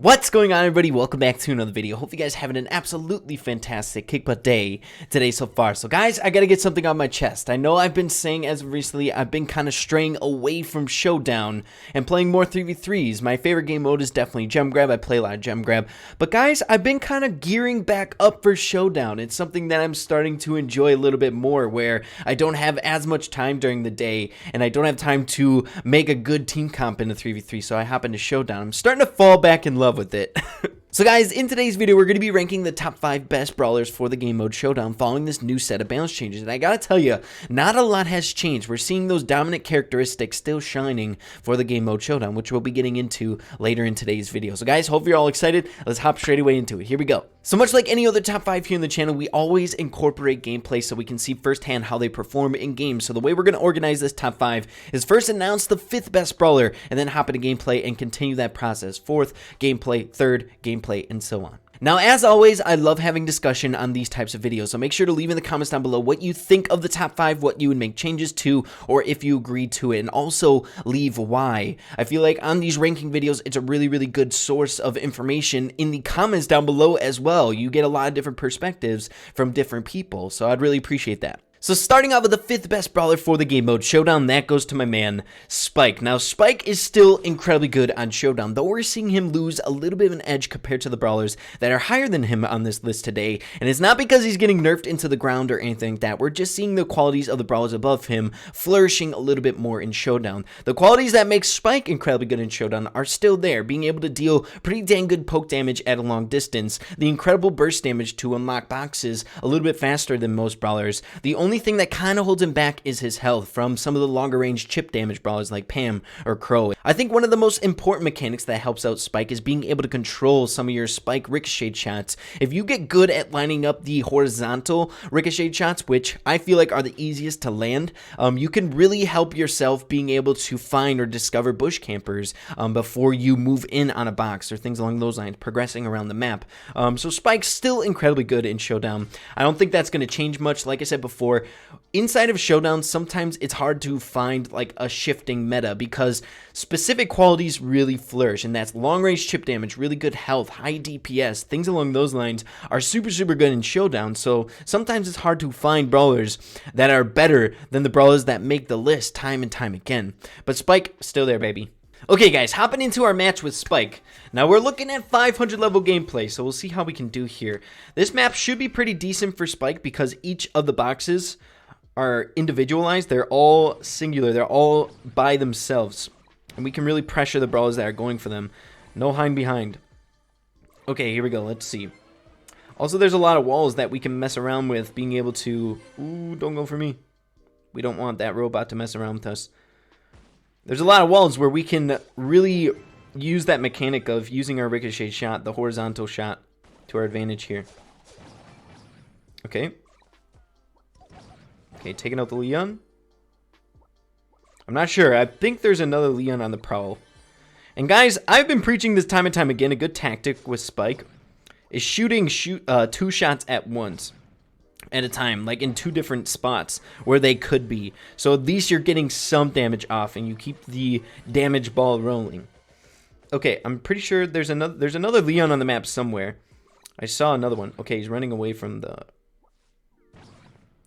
What's going on, everybody? Welcome back to another video. Hope you guys are having an absolutely fantastic kick butt day today so far. So guys, I gotta get something on my chest. I know I've been saying as of recently I've been kind of straying away from Showdown and playing more 3v3s. My favorite game mode is definitely Gem Grab. I play a lot of Gem Grab. But guys, I've been kind of gearing back up for Showdown. It's something that I'm starting to enjoy a little bit more, where I don't have as much time during the day and I don't have time to make a good team comp in a 3v3, so I hop into Showdown. I'm starting to fall back in love with it. So guys, in today's video, we're going to be ranking the top 5 best brawlers for the game mode Showdown following this new set of balance changes. And I gotta tell you, not a lot has changed. We're seeing those dominant characteristics still shining for the game mode Showdown, which we'll be getting into later in today's video. So guys, hope you're all excited. Let's hop straight away into it. Here we go. So much like any other top 5 here in the channel, we always incorporate gameplay so we can see firsthand how they perform in games. So the way we're going to organize this top 5 is first announce the 5th best brawler, and then hop into gameplay and continue that process. 4th, gameplay. 3rd, gameplay, and so on. Now, as always, I love having discussion on these types of videos, so make sure to leave in the comments down below what you think of the top 5, what you would make changes to, or if you agree to it, and also leave why. I feel like on these ranking videos, it's a really good source of information in the comments down below as well. You get a lot of different perspectives from different people, so I'd really appreciate that. So starting out with the 5th best brawler for the game mode Showdown, that goes to my man, Spike. Now, Spike is still incredibly good on Showdown, though we're seeing him lose a little bit of an edge compared to the brawlers that are higher than him on this list today. And it's not because he's getting nerfed into the ground or anything like that. We're just seeing the qualities of the brawlers above him flourishing a little bit more in Showdown. The qualities that make Spike incredibly good in Showdown are still there, being able to deal pretty dang good poke damage at a long distance, the incredible burst damage to unlock boxes a little bit faster than most brawlers. The only thing that kind of holds him back is his health from some of the longer range chip damage brawlers like Pam or Crow. I think one of the most important mechanics that helps out Spike is being able to control some of your Spike ricochet shots. If you get good at lining up the horizontal ricochet shots, which I feel like are the easiest to land, you can really help yourself being able to find or discover bush campers before you move in on a box or things along those lines, progressing around the map. So Spike's still incredibly good in Showdown. I don't think that's going to change much. Like I said before, inside of Showdown, sometimes it's hard to find like a shifting meta because specific qualities really flourish, and that's long range chip damage, really good health, high DPS, things along those lines are super good in Showdown. So sometimes it's hard to find brawlers that are better than the brawlers that make the list time and time again. But Spike, still there, baby. Okay guys, hopping into our match with Spike. Now we're looking at 500 level gameplay, so we'll see how we can do here. This map should be pretty decent for Spike because each of the boxes are individualized. They're all singular. They're all by themselves. And we can really pressure the brawlers that are going for them. No hiding behind. Okay, here we go. Let's see. Also, there's a lot of walls that we can mess around with, being able to... Ooh, don't go for me. We don't want that robot to mess around with us. There's a lot of walls where we can really use that mechanic of using our ricochet shot, the horizontal shot, to our advantage here. Okay. Okay, taking out the Leon. I'm not sure. I think there's another Leon on the prowl. And guys, I've been preaching this time and time again. A good tactic with Spike is shooting 2 shots at once. At a time, like in 2 different spots where they could be. So at least you're getting some damage off and you keep the damage ball rolling. Okay, I'm pretty sure there's another Leon on the map somewhere. I saw another one. Okay, he's running away from the...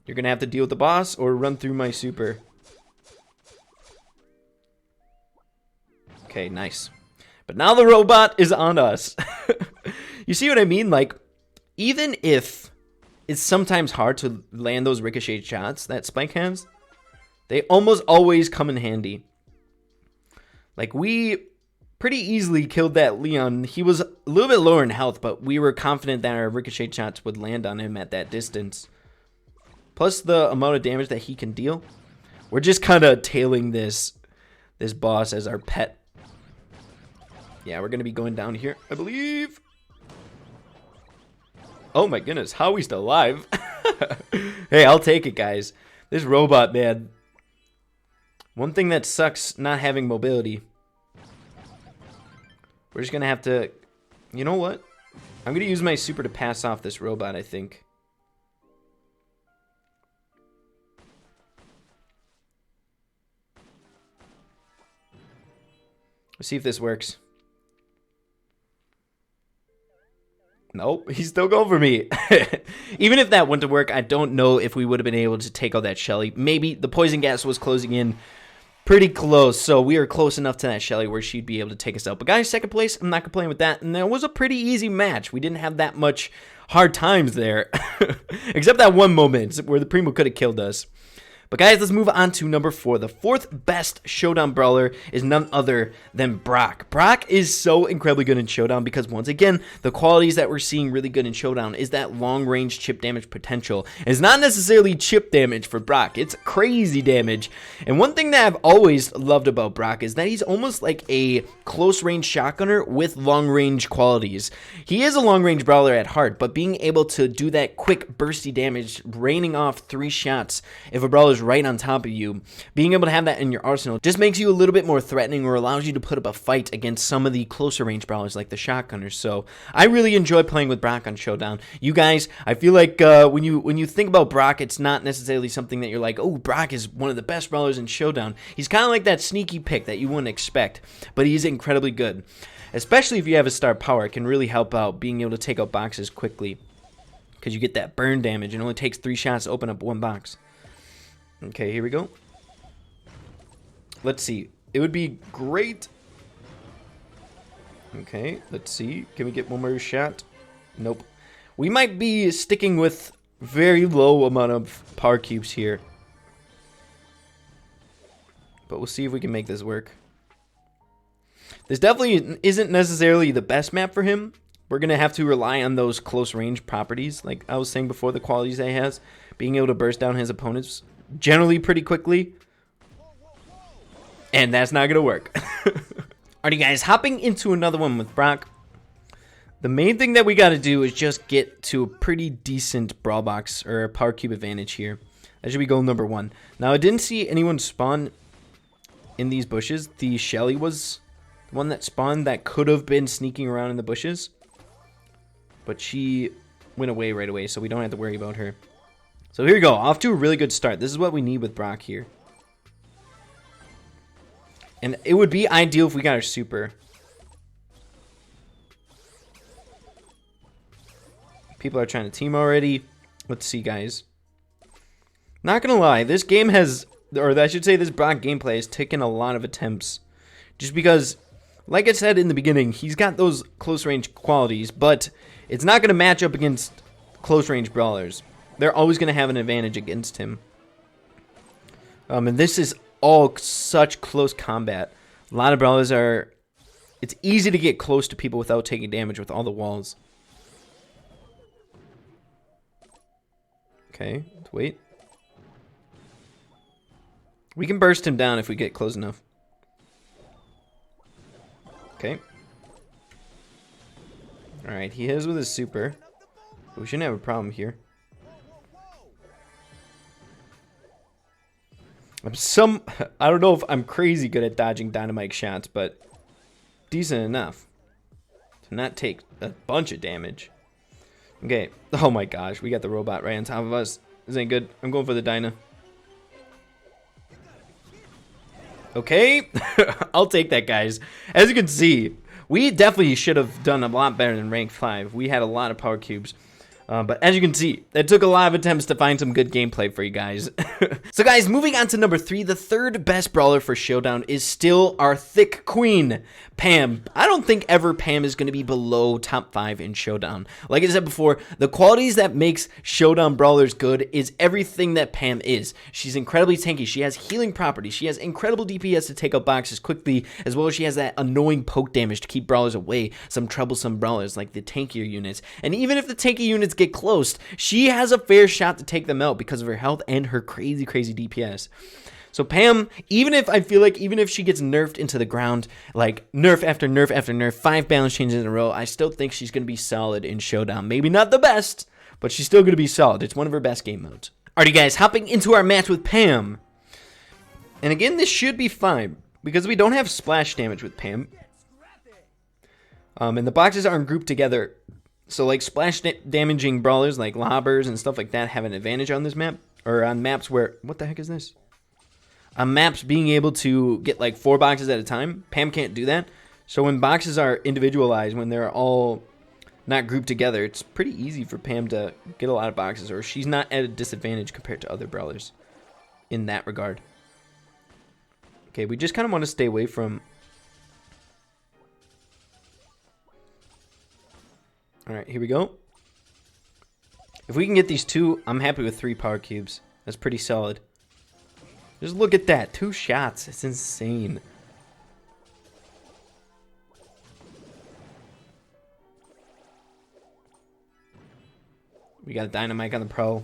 You're gonna have to deal with the boss or run through my super. Okay, nice. But now the robot is on us. You see what I mean? Like, even if it's sometimes hard to land those ricochet shots that Spike has, they almost always come in handy. Like, we pretty easily killed that Leon. He was a little bit lower in health, but we were confident that our ricochet shots would land on him at that distance. Plus the amount of damage that he can deal. We're just kind of tailing this boss as our pet. Yeah, we're going to be going down here, I believe. Oh my goodness, how are we still alive? Hey, I'll take it, guys. This robot, man. One thing that sucks not having mobility. We're just going to have to... You know what? I'm going to use my super to pass off this robot, I think. Let's see if this works. Nope, he's still going for me. Even if that went to work, I don't know if we would have been able to take out that Shelly. Maybe the poison gas was closing in pretty close, so we are close enough to that Shelly where she'd be able to take us out. But guys, second place, I'm not complaining with that. And that was a pretty easy match. We didn't have that much hard times there. Except that one moment where the Primo could have killed us. But guys, let's move on to number 4. The 4th best Showdown brawler is none other than Brock. Brock is so incredibly good in Showdown because, once again, the qualities that we're seeing really good in Showdown is that long-range chip damage potential. And it's not necessarily chip damage for Brock. It's crazy damage. And one thing that I've always loved about Brock is that he's almost like a close-range shotgunner with long-range qualities. He is a long-range brawler at heart, but being able to do that quick, bursty damage, raining off 3 shots if a brawler's right on top of you, being able to have that in your arsenal just makes you a little bit more threatening, or allows you to put up a fight against some of the closer range brawlers like the shotgunners. So I really enjoy playing with Brock on Showdown. You guys, I feel like when you think about Brock, it's not necessarily something that you're like, oh, Brock is one of the best brawlers in Showdown. He's kind of like that sneaky pick that you wouldn't expect, but he's incredibly good. Especially if you have a star power, it can really help out being able to take out boxes quickly, because you get that burn damage. It only takes 3 shots to open up 1 box. Okay, here we go. Let's see. It would be great. Okay, let's see. Can we get one more shot? Nope. We might be sticking with very low amount of power cubes here, but we'll see if we can make this work. This definitely isn't necessarily the best map for him. We're going to have to rely on those close range properties, like I was saying before, the qualities that he has. Being able to burst down his opponents generally pretty quickly. And that's not going to work. Alrighty guys, hopping into another one with Brock. The main thing that we got to do is just get to a pretty decent brawl box or power cube advantage here. That should be goal number 1. Now, I didn't see anyone spawn in these bushes. The Shelly was the one that spawned that could have been sneaking around in the bushes, but she went away right away, so we don't have to worry about her. So here we go, off to a really good start. This is what we need with Brock here. And it would be ideal if we got our super. People are trying to team already. Let's see, guys. Not gonna lie, this game has, or I should say this Brock gameplay has taken a lot of attempts. Just because, like I said in the beginning, he's got those close range qualities, but it's not gonna match up against close range brawlers. They're always going to have an advantage against him. And this is all such close combat. A lot of brawlers are... It's easy to get close to people without taking damage with all the walls. Okay, let's wait. We can burst him down if we get close enough. Okay. Alright, he hits with his super. We shouldn't have a problem here. I don't know if I'm crazy good at dodging dynamite shots, but decent enough to not take a bunch of damage. Okay. Oh my gosh, we got the robot right on top of us. This ain't good. I'm going for the Dyna. Okay. I'll take that, guys. As you can see, we definitely should have done a lot better than rank 5. We had a lot of power cubes. But as you can see, it took a lot of attempts to find some good gameplay for you guys. So guys, moving on to number 3, the 3rd best brawler for Showdown is still our thick queen, Pam. I don't think ever Pam is going to be below top 5 in Showdown. Like I said before, the qualities that makes Showdown brawlers good is everything that Pam is. She's incredibly tanky. She has healing properties. She has incredible DPS to take out boxes quickly, as well as she has that annoying poke damage to keep brawlers away, some troublesome brawlers like the tankier units. And even if the tanky units get close, she has a fair shot to take them out because of her health and her crazy DPS. So Pam, even if she gets nerfed into the ground, like nerf after nerf after nerf, 5 balance changes in a row, I still think she's going to be solid in Showdown. Maybe not the best, but she's still going to be solid. It's one of her best game modes. Alrighty guys, hopping into our match with Pam. And again, this should be fine because we don't have splash damage with Pam. And the boxes aren't grouped together. So like splash damaging brawlers like lobbers and stuff like that have an advantage on this map. Or on maps where, what the heck is this? On maps being able to get like 4 boxes at a time, Pam can't do that. So when boxes are individualized, when they're all not grouped together, it's pretty easy for Pam to get a lot of boxes, or she's not at a disadvantage compared to other brawlers in that regard. Okay, we just kind of want to stay away from... Alright, here we go. If we can get these 2, I'm happy with 3 power cubes. That's pretty solid. Just look at that. 2 shots. It's insane. We got a dynamite on the pro.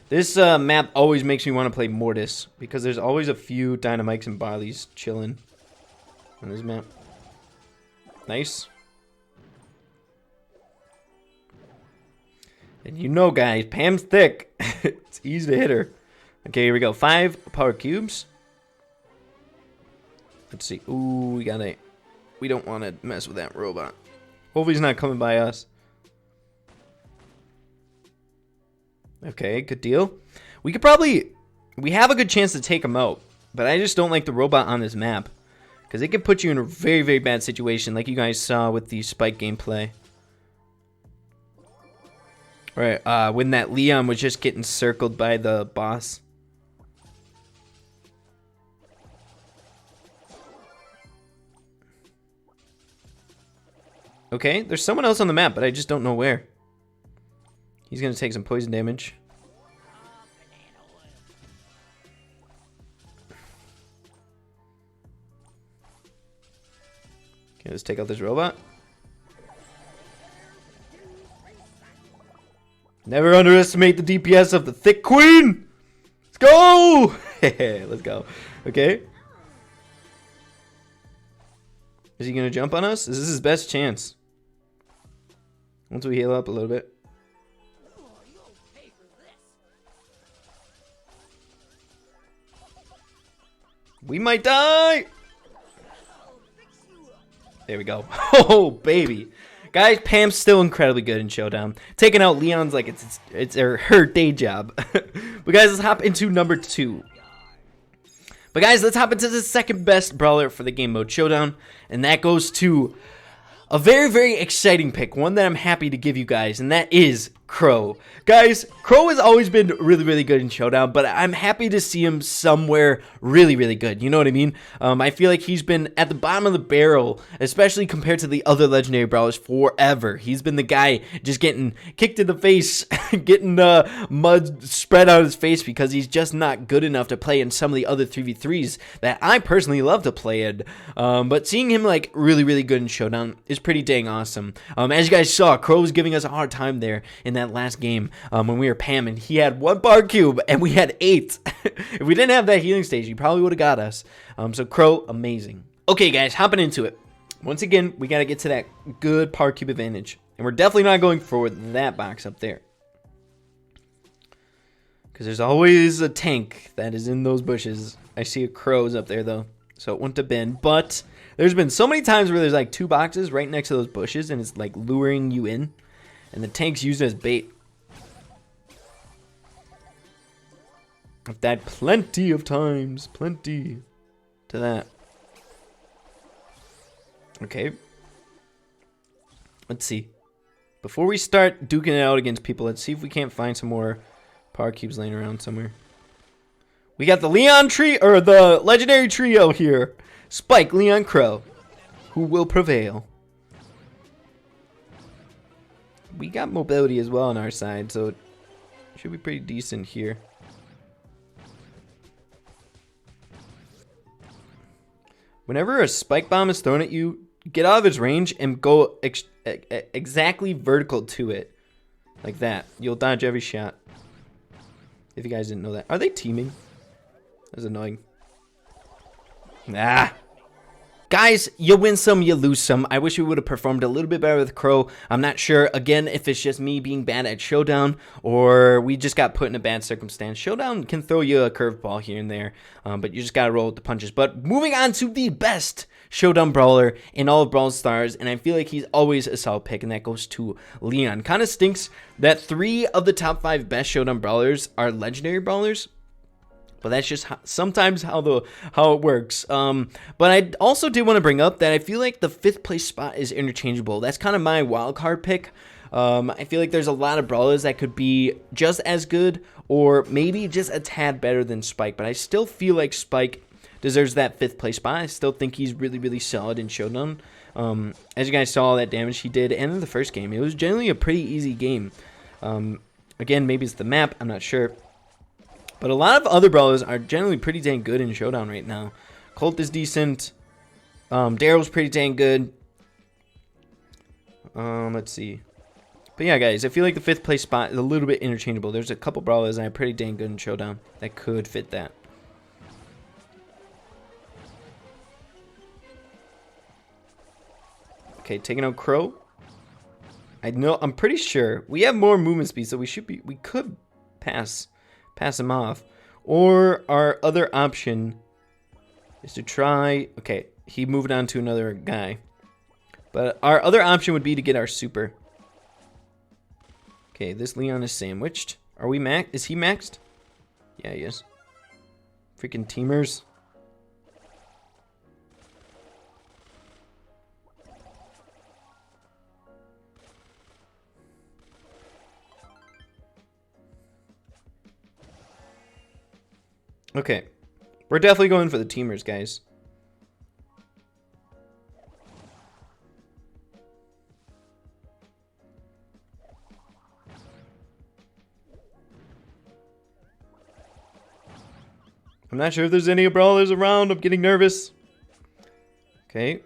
This map always makes me want to play Mortis because there's always a few dynamites and barleys chilling on this map. Nice. And you know, guys, Pam's thick. It's easy to hit her. Okay, here we go. 5 power cubes. Let's see. Ooh, we got a... We don't want to mess with that robot. Hopefully he's not coming by us. Okay, good deal. We could probably... We have a good chance to take him out. But I just don't like the robot on this map. Because it can put you in a very, very bad situation. Like you guys saw with the Spike gameplay. Right, when that Leon was just getting circled by the boss. Okay, there's someone else on the map, but I just don't know where. He's gonna take some poison damage. Okay, let's take out this robot. Never underestimate the DPS of the thick queen. Let's go. Let's go. Okay. Is he gonna jump on us? This is his best chance. Once we heal up a little bit. We might die. There we go. Oh, baby. Guys, Pam's still incredibly good in Showdown. Taking out Leon's like it's her day job. But guys, let's hop into number 2. But guys, let's hop into the second best brawler for the game mode Showdown. And that goes to a very, very exciting pick. One that I'm happy to give you guys. And that is Crow. Guys, Crow has always been really, really good in Showdown, but I'm happy to see him somewhere really, really good. You know what I mean? I feel like he's been at the bottom of the barrel, especially compared to the other legendary brawlers forever. He's been the guy just getting kicked in the face, getting mud spread out his face because he's just not good enough to play in some of the other 3v3s that I personally love to play in. But seeing him like really, really good in Showdown is pretty dang awesome. As you guys saw, Crow was giving us a hard time there in that last game when we were Pam, and he had 1 bar cube and we had 8. If we didn't have that healing stage, he probably would have got us. So Crow, amazing. Okay, guys, hopping into it. Once again, we got to get to that good power cube advantage, and we're definitely not going for that box up there because there's always a tank that is in those bushes. I see a Crow's up there though, so it wouldn't have been. But there's been so many times where there's like 2 boxes right next to those bushes, and it's like luring you in. And the tank's used as bait. I've died plenty of times. Plenty to that. Okay. Let's see. Before we start duking it out against people, let's see if we can't find some more power cubes laying around somewhere. We got the Leon tree, or the legendary trio here. Spike, Leon, Crow. Who will prevail? We got mobility as well on our side, so it should be pretty decent here. Whenever a spike bomb is thrown at you, get out of its range and go exactly vertical to it. Like that. You'll dodge every shot. If you guys didn't know that. Are they teaming? That's annoying. Nah. Guys, you win some, you lose some. I wish we would have performed a little bit better with Crow. I'm not sure, again, if it's just me being bad at Showdown or we just got put in a bad circumstance. Showdown can throw you a curveball here and there, but you just got to roll with the punches. But moving on to the best Showdown brawler in all of Brawl Stars, and I feel like he's always a solid pick, and that goes to Leon. Kind of stinks that 3 of the top 5 best Showdown brawlers are legendary brawlers. But that's just sometimes how it works. But I also did want to bring up that I feel like the 5th place spot is interchangeable. That's kind of my wild card pick. I feel like there's a lot of brawlers that could be just as good or maybe just a tad better than Spike, but I still feel like Spike deserves that 5th place spot. I still think he's really, really solid in Showdown. As you guys saw, that damage he did, and in the first game, it was generally a pretty easy game. Again, maybe it's the map, I'm not sure. But a lot of other brawlers are generally pretty dang good in Showdown right now. Colt is decent. Daryl's pretty dang good. Let's see. But yeah, guys, I feel like the 5th place spot is a little bit interchangeable. There's a couple brawlers that are pretty dang good in Showdown that could fit that. Okay, taking out Crow. I'm pretty sure we have more movement speed, so we could pass him off. Or our other option is to try. Okay, he moved on to another guy. But our other option would be to get our super. Okay, this Leon is sandwiched. Are we max? Is he maxed? Yeah, he is. Freaking teamers. Okay, we're definitely going for the teamers, guys. I'm not sure if there's any brawlers around. I'm getting nervous. Okay.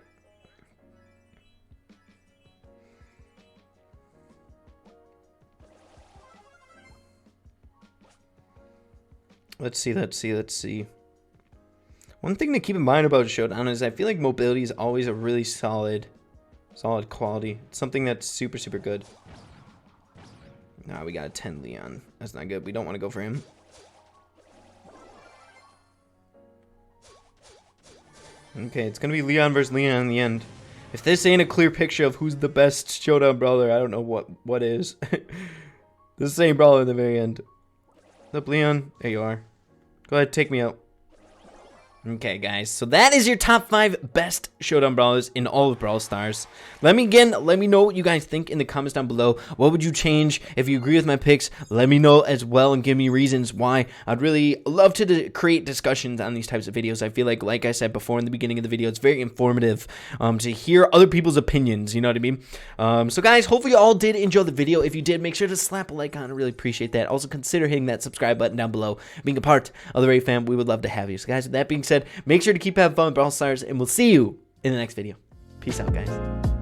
Let's see. One thing to keep in mind about Showdown is I feel like mobility is always a really solid quality. It's something that's super, super good. Nah, we got a 10 Leon. That's not good. We don't want to go for him. Okay, it's going to be Leon versus Leon in the end. If this ain't a clear picture of who's the best Showdown brawler, I don't know what is. The same brawler at the very end. What's up, Leon? There you are. Go ahead, take me out. Okay, guys, so that is your top 5 best Showdown brawlers in all of Brawl Stars. Let me know what you guys think in the comments down below. What would you change? If you agree with my picks, let me know as well and give me reasons why. I'd really love to create discussions on these types of videos. I feel like I said before in the beginning of the video, it's very informative to hear other people's opinions, you know what I mean? So guys, hopefully you all did enjoy the video. If you did, make sure to slap a like on it. I really appreciate that. Also, consider hitting that subscribe button down below. Being a part of the Raid fam, we would love to have you. So guys, with that being said, make sure to keep having fun with Brawl Stars, and we'll see you in the next video. Peace out, guys.